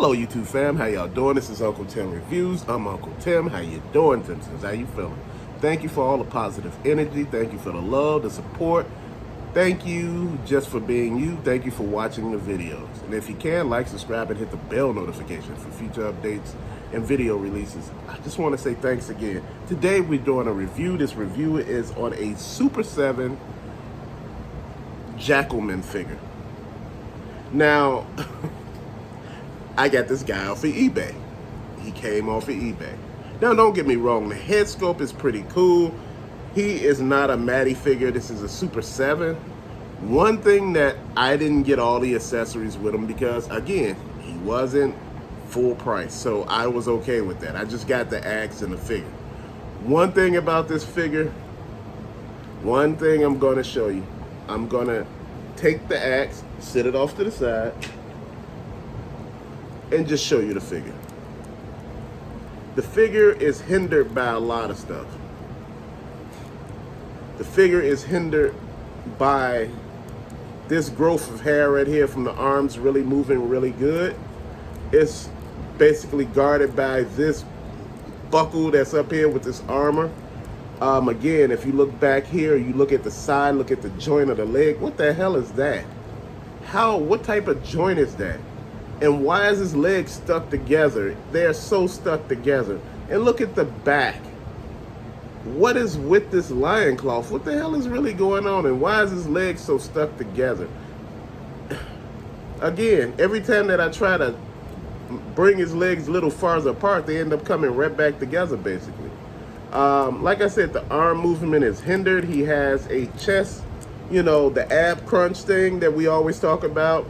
Hello YouTube fam, how y'all doing? This is Uncle Tim Reviews. I'm Uncle Tim. How you doing, Timsons? How you feeling? Thank you for all the positive energy. Thank you for the love, the support. Thank you just for being you. Thank you for watching the videos. And if you can, like, subscribe, and hit the bell notification for future updates and video releases. I just want to say thanks again. Today we're doing a review. This review is on a Super 7 Jackalman figure. Now, I got this guy off of eBay. He came off of eBay. Now, don't get me wrong. The head sculpt is pretty cool. He is not a Matty figure. This is a Super 7. One thing that I didn't get all the accessories with him because, again, he wasn't full price. So I was okay with that. I just got the axe and the figure. One thing about this figure, one thing I'm going to show you. I'm going to take the axe, sit it off to the side, and just show you the figure. The figure is hindered by a lot of stuff. The figure is hindered by this growth of hair right here from the arms really moving really good. It's basically guarded by this buckle that's up here with this armor. Again, if you look back here, you look at the side, look at the joint of the leg. What the hell is that? What type of joint is that? And why is his legs stuck together? They're so stuck together. And look at the back. What is with this lion cloth? What the hell is really going on? And why is his legs so stuck together? Again, every time that I try to bring his legs a little farther apart, they end up coming right back together, basically. Like I said, the arm movement is hindered. He has a chest, you know, the ab crunch thing that we always talk about.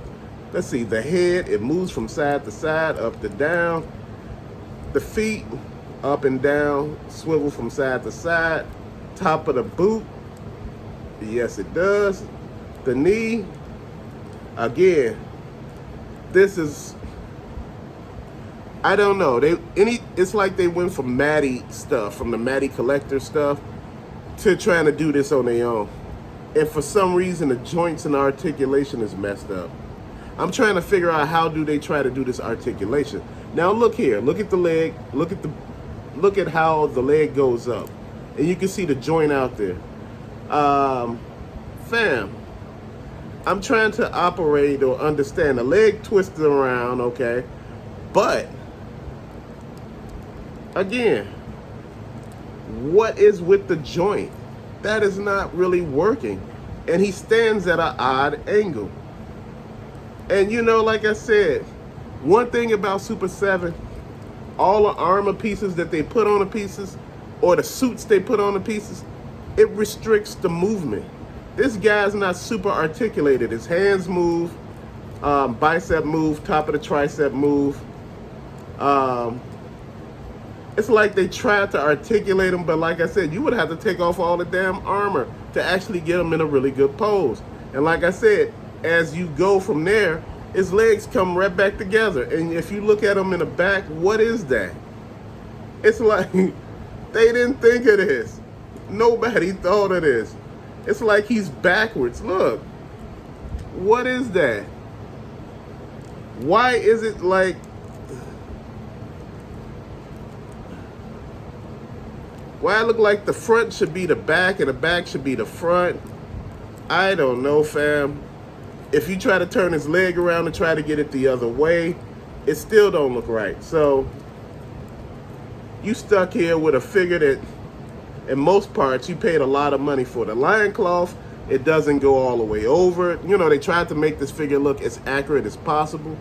Let's see, the head, it moves from side to side, up to down. The feet, up and down, swivel from side to side. Top of the boot, yes it does. The knee, again, this is, I don't know. It's like they went from Matty stuff, from the Matty collector stuff, to trying to do this on their own. And for some reason, the joints and articulation is messed up. I'm trying to figure out how do they try to do this articulation. Now look here, look at the leg, look at how the leg goes up. And you can see the joint out there. Fam, I'm trying to operate or understand. The leg twisted around, okay? But, again, what is with the joint? That is not really working. And he stands at an odd angle. And you know, like I said, one thing about Super 7, all the armor pieces that they put on the pieces, or the suits they put on the pieces, it restricts the movement. This guy's not super articulated. His hands move, bicep move, top of the tricep move. It's like they tried to articulate him, but like I said, you would have to take off all the damn armor to actually get him in a really good pose. And like I said, as you go from there, his legs come right back together. And if you look at him in the back, what is that? It's like they didn't think of this. Nobody thought of this. It's like he's backwards. Look, what is that? Why is it like, why it look like the front should be the back and the back should be the front? I don't know, fam. If you try to turn his leg around and try to get it the other way, it still don't look right. So you stuck here with a figure that, in most parts, you paid a lot of money for. The lion cloth, it doesn't go all the way over. You know, they tried to make this figure look as accurate as possible.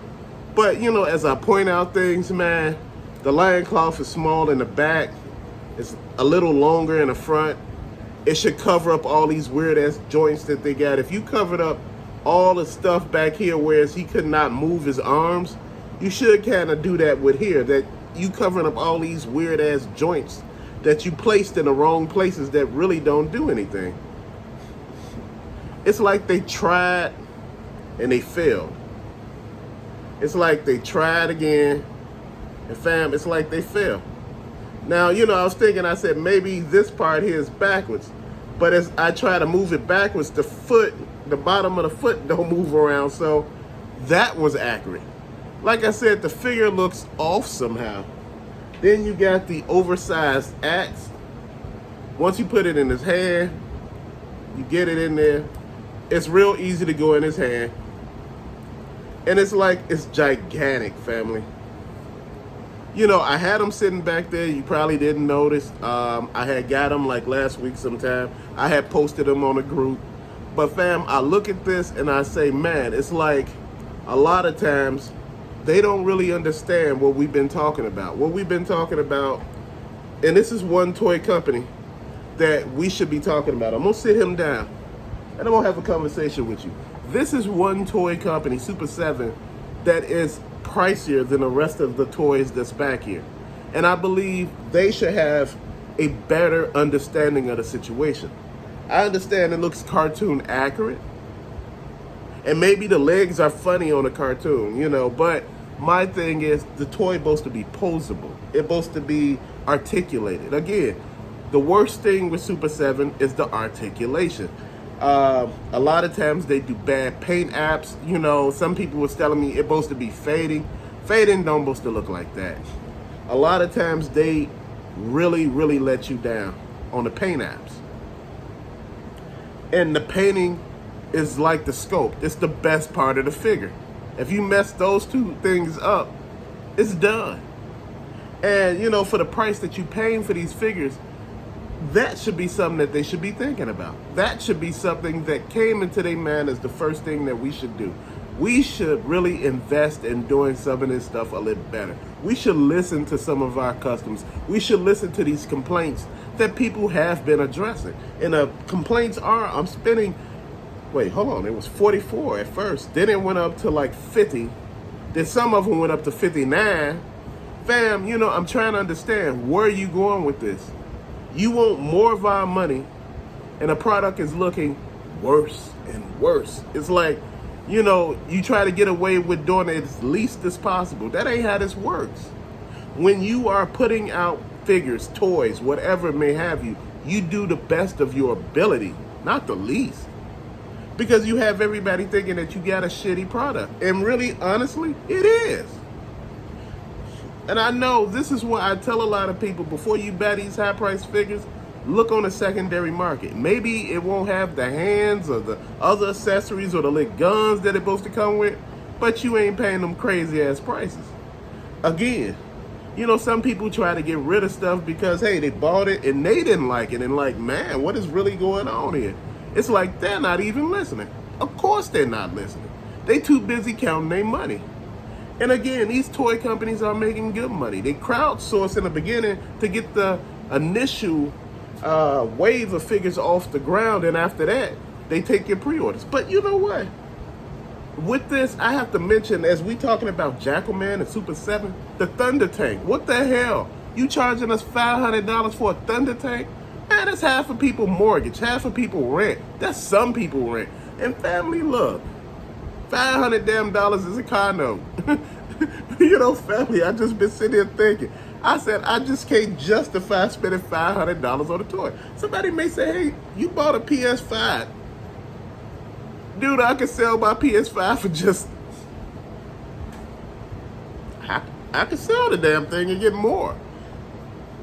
But, you know, as I point out things, man, the lion cloth is small in the back. It's a little longer in the front. It should cover up all these weird-ass joints that they got. If you covered up all the stuff back here, whereas he could not move his arms, you should kind of do that with here, that you covering up all these weird ass joints that you placed in the wrong places that really don't do anything. It's like they tried and they failed. It's like they tried again, and fam, it's like they failed. Now, you know, I was thinking, I said maybe this part here is backwards, but as I try to move it backwards, the foot, the bottom of the foot don't move around, so that was accurate. Like I said, the figure looks off somehow. Then you got the oversized axe. Once you put it in his hand, you get it in there. It's real easy to go in his hand. And it's like, it's gigantic, family. You know, I had him sitting back there. You probably didn't notice. I had got him like last week sometime. I had posted him on a group. But fam, I look at this and I say, man, it's like a lot of times they don't really understand what we've been talking about. What we've been talking about, and this is one toy company that we should be talking about. I'm gonna sit him down and I'm gonna have a conversation with you. This is one toy company, Super7, that is pricier than the rest of the toys that's back here. And I believe they should have a better understanding of the situation. I understand it looks cartoon accurate, and maybe the legs are funny on a cartoon, you know, but my thing is the toy supposed to be posable. It's supposed to be articulated. Again, the worst thing with Super7 is the articulation. A lot of times they do bad paint apps. You know, some people was telling me it's supposed to be fading. Fading don't supposed to look like that. A lot of times they really let you down on the paint apps. And the painting is like the scope. It's the best part of the figure. If you mess those two things up, it's done. And you know, for the price that you paying for these figures, that should be something that they should be thinking about. That should be something that came into their mind as the first thing that we should do. We should really invest in doing some of this stuff a little better. We should listen to some of our customers. We should listen to these complaints that people have been addressing. And the complaints are, I'm spending, wait, hold on, it was 44 at first. Then it went up to like 50. Then some of them went up to 59. Fam, you know, I'm trying to understand, where are you going with this? You want more of our money, and the product is looking worse and worse. It's like, you know, you try to get away with doing it as least as possible. That ain't how this works. When you are putting out figures, toys, whatever it may have you, you do the best of your ability, not the least. Because you have everybody thinking that you got a shitty product. And really, honestly, it is. And I know this is what I tell a lot of people, before you buy these high price figures, look on the secondary market. Maybe it won't have the hands or the other accessories or the little guns that it's supposed to come with, but you ain't paying them crazy ass prices. Again, you know, some people try to get rid of stuff because, hey, they bought it and they didn't like it. And like, man, what is really going on here? It's like they're not even listening. Of course they're not listening. They too busy counting their money. And again, these toy companies are making good money. They crowdsource in the beginning to get the initial wave of figures off the ground, and after that, they take your pre-orders. But you know what? With this, I have to mention, as we talking about Jackalman and Super7, the Thunder Tank. What the hell? You charging us $500 for a Thunder Tank? Man, that's half of people mortgage, half of people rent. That's some people rent. And family, look, $500 damn is a car note. You know, family, I just been sitting here thinking. I said, I just can't justify spending $500 on a toy. Somebody may say, hey, you bought a PS5. Dude, I could sell my PS5 for just, I could sell the damn thing and get more.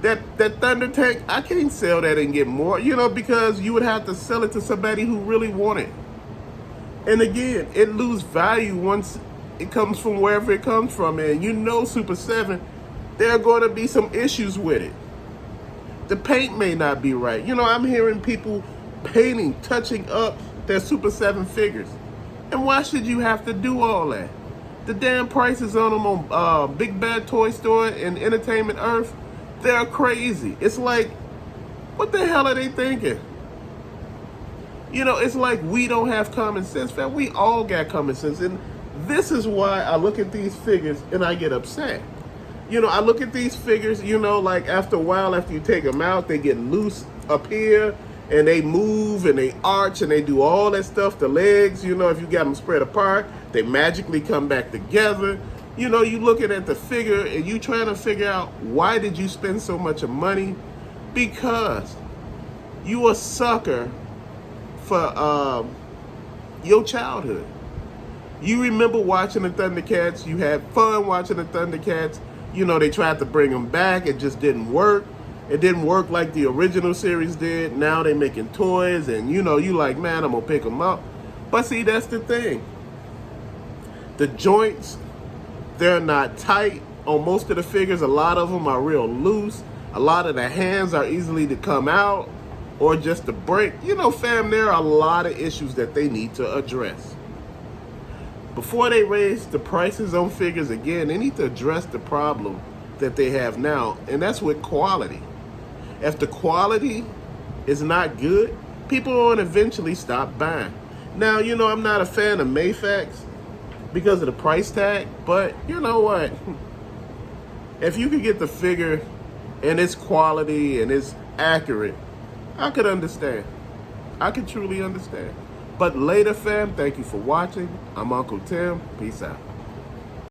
That Thunder Tank, I can't sell that and get more, you know, because you would have to sell it to somebody who really want it. And again, it lose value once it comes from wherever it comes from. And you know, Super7, there are going to be some issues with it. The paint may not be right. You know, I'm hearing people painting, touching up their Super7 figures. And why should you have to do all that? The damn prices on them on Big Bad Toy Store and Entertainment Earth, they're crazy. It's like, what the hell are they thinking? You know, it's like we don't have common sense, fam. We all got common sense. And this is why I look at these figures and I get upset. You know, I look at these figures, you know, like after a while, after you take them out, they get loose up here and they move and they arch and they do all that stuff. The legs, you know, if you got them spread apart, they magically come back together. You know, you looking at the figure and you trying to figure out, why did you spend so much money? Because you a sucker for your childhood. You remember watching the Thundercats. You had fun watching the Thundercats. You know, they tried to bring them back. It just didn't work. It didn't work like the original series did. Now they making toys, and you know, you like, man, I'm gonna pick them up. But see, that's the thing. The joints, they're not tight on most of the figures. A lot of them are real loose. A lot of the hands are easily to come out or just to break. You know, fam, there are a lot of issues that they need to address. Before they raise the prices on figures again, they need to address the problem that they have now, and that's with quality. If the quality is not good, people will eventually stop buying. Now, you know, I'm not a fan of Mayfax because of the price tag, but you know what? If you could get the figure and its quality and it's accurate, I could understand. I could truly understand. But later, fam, thank you for watching. I'm Uncle Tim. Peace out.